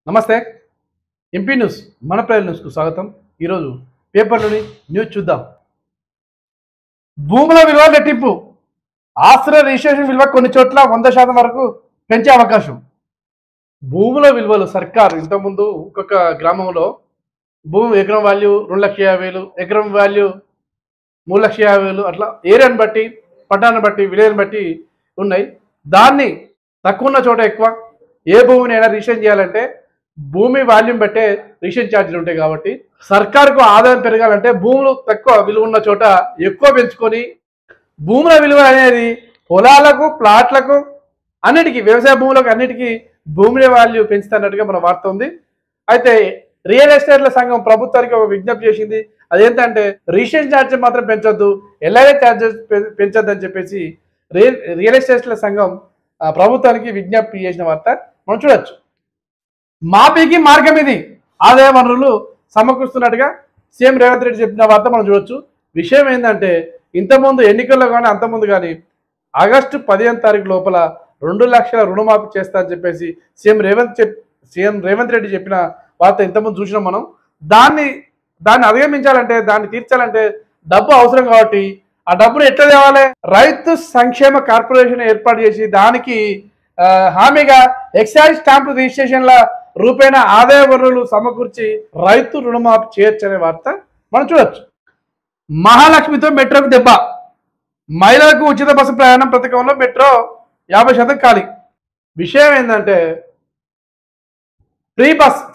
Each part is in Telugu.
నమస్తే. ఎంపీ న్యూస్ మన ప్రజల న్యూస్కు స్వాగతం. ఈరోజు పేపర్లోని న్యూస్ చూద్దాం. భూముల విలువ రెట్టింపు, ఆస్తుల రిజిస్ట్రేషన్ విలువ కొన్ని చోట్ల 100% వరకు పెంచే అవకాశం. భూముల విలువలు సర్కారు ఇంతకుముందు ఒక్కొక్క గ్రామంలో భూమి ఎకరం వాల్యూ 2,50,000, ఎకరం వాల్యూ 3,50,000 అట్లా ఏరియాని బట్టి, పట్టణాన్ని బట్టి, విలేజ్ని బట్టి ఉన్నాయి. దాన్ని తక్కువ ఉన్న చోట ఎక్కువ, ఏ భూమిని అయినా రిజిస్ట్రేషన్ చేయాలంటే భూమి వాల్యూమ్ బట్టే రిజిస్ట్రేషన్ ఛార్జీలు ఉంటాయి. కాబట్టి సర్కారుకు ఆదాయం పెరగాలంటే భూములు తక్కువ విలువ ఉన్న చోట ఎక్కువ పెంచుకొని భూముల విలువ అనేది పొలాలకు, ప్లాట్లకు, అన్నిటికీ, వ్యవసాయ భూములకు అన్నిటికీ భూముల వాల్యూ పెంచుతున్నట్టుగా మన వార్త ఉంది. అయితే రియల్ ఎస్టేట్ల సంఘం ప్రభుత్వానికి ఒక విజ్ఞప్తి చేసింది. అదేంటంటే రిజిస్ట్రేషన్ ఛార్జెస్ మాత్రం పెంచొద్దు, ఎల్ఐఏ ఛార్జెస్ పెంచొద్దు అని చెప్పేసి రియల్ ఎస్టేట్ల సంఘం ప్రభుత్వానికి విజ్ఞప్తి చేసిన వార్త మనం చూడొచ్చు. మాఫీకి మార్గం ఇది, ఆదాయ వనరులు సమకూరుస్తున్నట్టుగా సీఎం రేవంత్ రెడ్డి చెప్పిన వార్త మనం చూడొచ్చు. విషయం ఏంటంటే ఇంతకుముందు ఎన్నికల్లో కానీ అంతకుముందు కానీ ఆగస్టు 15వ తారీఖు లోపల 2 లక్షల రుణమాఫీ చేస్తా అని చెప్పేసి సీఎం రేవంత్ రెడ్డి చెప్పిన వార్త ఇంతకుముందు చూసినాం మనం. దాన్ని అధిగమించాలంటే, దాన్ని తీర్చాలంటే డబ్బు అవసరం. కాబట్టి ఆ డబ్బును ఎట్లా తేవాలి? రైతు సంక్షేమ కార్పొరేషన్ ఏర్పాటు చేసి దానికి హామీగా ఎక్సైజ్ స్టాంపు రిజిస్ట్రేషన్ల రూపేణ ఆదాయ వనరులు సమకూర్చి రైతు రుణమాఫీ చేయొచ్చనే వార్త మనం చూడొచ్చు. మహాలక్ష్మితో మెట్రోకు దెబ్బ, మహిళలకు ఉచిత బస్సు ప్రయాణం పథకంలో మెట్రో 50% ఖాళీ. విషయం ఏంటంటే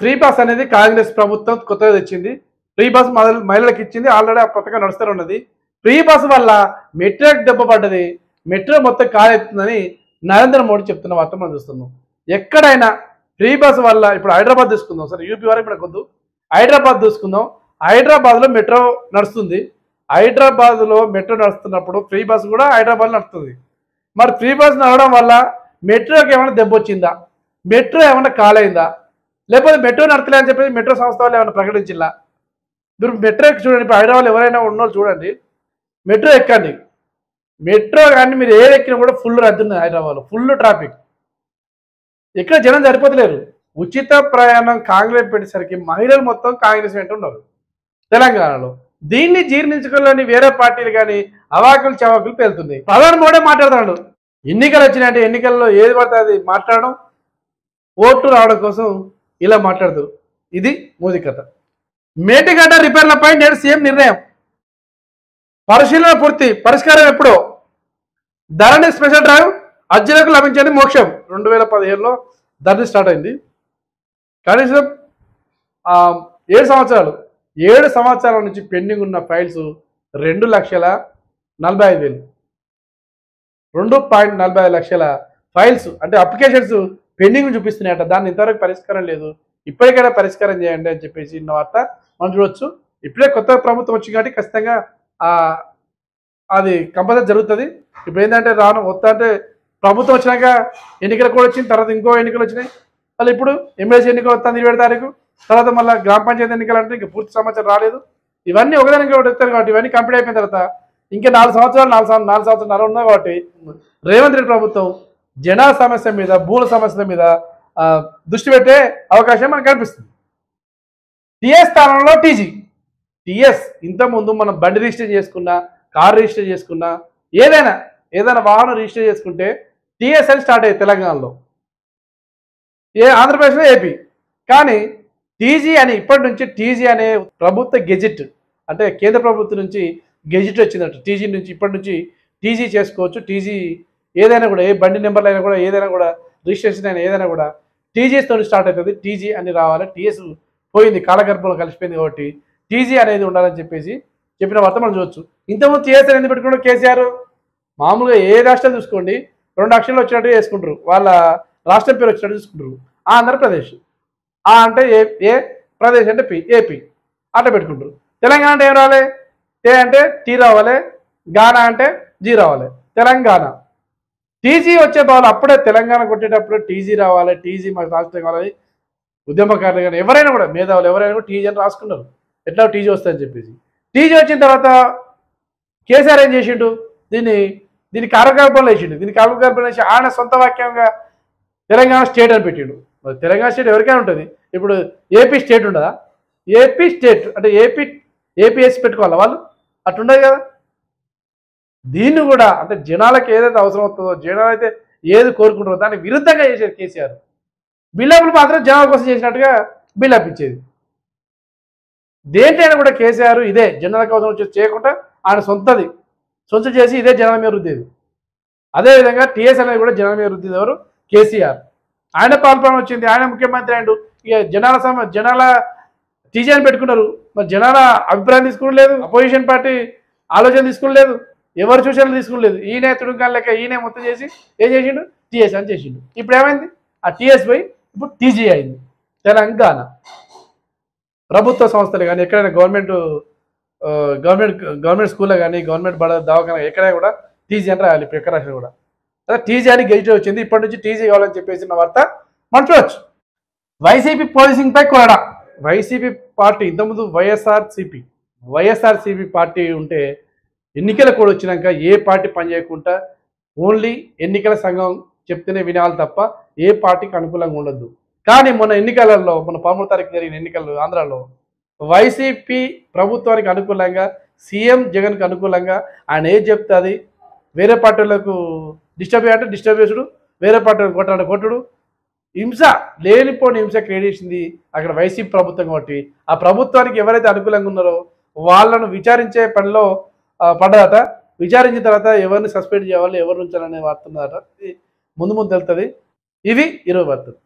ఫ్రీ బస్ అనేది కాంగ్రెస్ ప్రభుత్వం కొత్తగా తెచ్చింది. ఫ్రీ బస్ మహిళలకు ఇచ్చింది. ఆల్రెడీ ఆ పథకం నడుస్తూనే ఉన్నది. ఫ్రీ బస్ వల్ల మెట్రోకి దెబ్బ పడ్డది. మెట్రో మొత్తం ఖాళీ అవుతుందని నరేంద్ర మోడీ చెప్తున్న వార్త మనం చూస్తున్నాం. ఎక్కడైనా ఫ్రీ బస్ వల్ల, ఇప్పుడు హైదరాబాద్ తీసుకుందాం, సరే యూపీ వరకు మనకు వద్దు, హైదరాబాద్ తీసుకుందాం. హైదరాబాద్లో మెట్రో నడుస్తుంది. హైదరాబాద్లో మెట్రో నడుస్తున్నప్పుడు ఫ్రీ బస్ కూడా హైదరాబాద్లో నడుస్తుంది. మరి ఫ్రీ బస్ నడవడం వల్ల మెట్రోకి ఏమైనా దెబ్బ వచ్చిందా? మెట్రో ఏమైనా కాలైందా? లేకపోతే మెట్రో నడతలే అని చెప్పేసి మెట్రో సంస్థ వాళ్ళు ఏమైనా ప్రకటించిందా? మీరు మెట్రో ఎక్కి చూడండి. ఇప్పుడు హైదరాబాద్లో ఎవరైనా ఉన్నోళ్ళు చూడండి, మెట్రో ఎక్కండి. మెట్రో కానీ మీరు ఏది ఎక్కినా కూడా ఫుల్ రద్దు ఉంది. హైదరాబాద్లో ఫుల్ ట్రాఫిక్, ఎక్కడ జనం సరిపోతలేరు. ఉచిత ప్రయాణం కాంగ్రెస్ పెట్టేసరికి మహిళలు మొత్తం కాంగ్రెస్ వెంట ఉన్నారు తెలంగాణలో. దీన్ని జీర్ణించుకోలేని వేరే పార్టీలు కానీ అవాకులు చవాకులు పేలుతున్నాయి. ప్రధాని మోడీ మాట్లాడుతున్నాడు. ఎన్నికలు వచ్చినాయంటే ఎన్నికల్లో ఏది పడితే అది మాట్లాడడం, ఓట్లు రావడం కోసం ఇలా మాట్లాడుతారు. ఇది మోదీ కథ. మేటిగడ్డ రిపేర్లపై నేడు సీఎం నిర్ణయం, పరిశీలన పూర్తి, పరిష్కారం ఎప్పుడో. ధరణి స్పెషల్ డ్రైవ్, అర్జీలకు లభించేది మోక్షం. 2015లో ధరణి స్టార్ట్ అయింది. కనీసం 7 సంవత్సరాల నుంచి పెండింగ్ ఉన్న ఫైల్స్ 2,45,000, 2.45 లక్షల ఫైల్స్ అంటే అప్లికేషన్స్ పెండింగ్ చూపిస్తున్నాయట. దాన్ని ఇంతవరకు పరిష్కారం లేదు. ఇప్పటికైనా పరిష్కారం చేయండి అని చెప్పేసి ఇన్న వార్త మనం చూడవచ్చు. ఇప్పుడే కొత్త ప్రభుత్వం వచ్చింది కాబట్టి ఖచ్చితంగా అది కంపల్సరీ జరుగుతుంది. ఇప్పుడు ఏంటంటే అంటే ప్రభుత్వం వచ్చినాక ఎన్నికలు కూడా వచ్చింది, తర్వాత ఇంకో ఎన్నికలు వచ్చినాయి. మళ్ళీ ఇప్పుడు ఎమ్మెల్సీ ఎన్నికలు వస్తుంది 27వ తారీఖు, తర్వాత మళ్ళీ గ్రామ పంచాయతీ ఎన్నికలు అంటే ఇంకా పూర్తి సమాచారం రాలేదు. ఇవన్నీ ఒకదానికి ఒకటి వస్తారు కాబట్టి ఇవన్నీ కంప్లీట్ అయిపోయిన తర్వాత ఇంకా 4 సంవత్సరాలు ఉన్నాయి. కాబట్టి రేవంత్ రెడ్డి ప్రభుత్వం జనాల సమస్య మీద, భూముల సమస్యల మీద దృష్టి పెట్టే అవకాశం మనకు కనిపిస్తుంది. టీఎస్ స్థానంలో టీఎస్ ఇంతకుముందు మనం బండి రిజిస్టర్ చేసుకున్నా, కార్ రిజిస్టర్ చేసుకున్నా, ఏదైనా వాహనం రిజిస్టర్ చేసుకుంటే టీఎస్ అని స్టార్ట్ అయ్యేది తెలంగాణలో, ఆంధ్రప్రదేశ్లో, ఏపీ. కానీ టీజీ అని ఇప్పటి నుంచి టీజీ అనే ప్రభుత్వ గెజిట్, అంటే కేంద్ర ప్రభుత్వం నుంచి గెజిట్ వచ్చిందట. టీజీ నుంచి ఇప్పటి నుంచి టీజీ చేసుకోవచ్చు. టీజీ ఏదైనా కూడా, ఏ బండి నెంబర్లు అయినా కూడా, ఏదైనా కూడా రిజిస్ట్రేషన్ అయినా ఏదైనా కూడా టీజీస్తో స్టార్ట్ అవుతుంది. టీజీ అని రావాలి. టీఎస్ పోయింది, కాలగర్భంలో కలిసిపోయింది. కాబట్టి టీజీ అనేది ఉండాలని చెప్పేసి చెప్పిన వార్త మనం చూడొచ్చు. ఇంతకుముందు టీఎస్ ఎందుకు పెట్టుకున్నాడు కేసీఆర్? మామూలుగా ఏ రాష్ట్రం చూసుకోండి, 2 అక్షరాలు వచ్చినట్టు చేసుకుంటారు, వాళ్ళ రాష్ట్రం పేరు వచ్చినట్టు చూసుకుంటారు. ఆంధ్రప్రదేశ్, అంటే ఏ ప్రదేశ్ అంటే ఏపీ అట్లా పెట్టుకుంటారు. తెలంగాణ అంటే ఏం రావాలి? ఏ అంటే టీ రావాలి, గానా అంటే జీ రావాలి, తెలంగాణ. టీజీ వచ్చే బాలు అప్పుడే తెలంగాణ కొట్టేటప్పుడు టీజీ రావాలి, టీజీ మాకు రాష్ట్రం కావాలి. ఉద్యమకారులు కానీ ఎవరైనా కూడా, మేధావులు ఎవరైనా కూడా టీజీ అని రాసుకున్నారు, ఎట్లా టీజీ వస్తుందని చెప్పేసి. టీజీ వచ్చిన తర్వాత కేసీఆర్ ఏం చేసిండు? దీన్ని కాలగర్భంలో వేసిండు. దీన్ని కాలగర్భంలో వేసి ఆయన సొంత వాక్యంగా తెలంగాణ స్టేట్ అని పెట్టిండు. మరి తెలంగాణ స్టేట్ ఎవరికైనా ఉంటుంది. ఇప్పుడు ఏపీ స్టేట్ ఉండదా? ఏపీ స్టేట్ అంటే ఏపీఎస్ పెట్టుకోవాలా వాళ్ళు? అట్లుండదు కదా. దీన్ని కూడా అంటే జనాలకు ఏదైతే అవసరం అవుతుందో, జనాలు అయితే ఏది కోరుకుంటారో దానికి విరుద్ధంగా చేసేది కేసీఆర్. బిల్డప్లు మాత్రం జనాల కోసం చేసినట్టుగా బిల్డప్ ఇచ్చేది. దేంటైనా కూడా కేసీఆర్ ఇదే జనాలకు అవసరం వచ్చేది చేయకుండా ఆయన సొంత చేసి ఇదే జనాల మీద రుద్దేది. అదేవిధంగా టీఎస్ అనేది కూడా జనాల మీద రుద్దేది ఎవరు? కేసీఆర్. ఆయన పాల్పన వచ్చింది, ఆయన ముఖ్యమంత్రి అయ్యిండు. ఇక జనాల టీజీని పెట్టుకున్నారు. మరి జనాల అభిప్రాయం తీసుకోలేదు, అపోజిషన్ పార్టీ ఆలోచన తీసుకోలేదు, ఎవరు సూచనలు తీసుకోలేదు. ఈయనే తుడుంకాల లెక్క ఈయనే మొత్తం చేసి ఏం చేసిండు? టీఎస్ అని చేసిండు. ఇప్పుడు ఏమైంది? ఆ టీఎస్ పోయి ఇప్పుడు టీజీ అయింది. తెలంగాణ ప్రభుత్వ సంస్థలు కానీ ఎక్కడైనా గవర్నమెంట్ స్కూల్లో కానీ గవర్నమెంట్ దవాఖాన ఎక్కడైనా కూడా టీజీ అని రాయాలి. ఇప్పుడు ఎక్కడ రాసిన కూడా అదే టీజీ అని గెజిట్ వచ్చింది. ఇప్పటి నుంచి టీజీ కావాలని చెప్పేసిన వార్త మనం చూడొచ్చు. వైసీపీ పోలీసింగ్ పై కొరడా. వైసీపీ పార్టీ ఇంతకుముందు వైఎస్ఆర్సీపీ పార్టీ ఉంటే ఎన్నికల కూడా వచ్చినాక ఏ పార్టీ పనిచేయకుండా ఓన్లీ ఎన్నికల సంఘం చెప్తేనే వినాలి తప్ప ఏ పార్టీకి అనుకూలంగా ఉండొద్దు. కానీ మొన్న 13 తారీఖు జరిగిన ఎన్నికల్లో ఆంధ్రాలో వైసీపీ ప్రభుత్వానికి అనుకూలంగా, సీఎం జగన్కి అనుకూలంగా ఆయన ఏది చెప్తే అది, వేరే పార్టీలకు డిస్టర్బ్ అంటే డిస్టర్బ్ చేసుడు, వేరే పార్టీలకు కొట్టుడు, హింస లేనిపోని హింస క్రియేట్ చేసింది అక్కడ వైసీపీ ప్రభుత్వం. కాబట్టి ఆ ప్రభుత్వానికి ఎవరైతే అనుకూలంగా ఉన్నారో వాళ్ళను విచారించే పనిలో పడ్డదట. విచారించిన తర్వాత ఎవరిని సస్పెండ్ చేయాలి, ఎవరు ఉంచాలనే వార్త ఉన్నదట. ముందు తెలుస్తుంది. ఇవి 20 వార్తలు.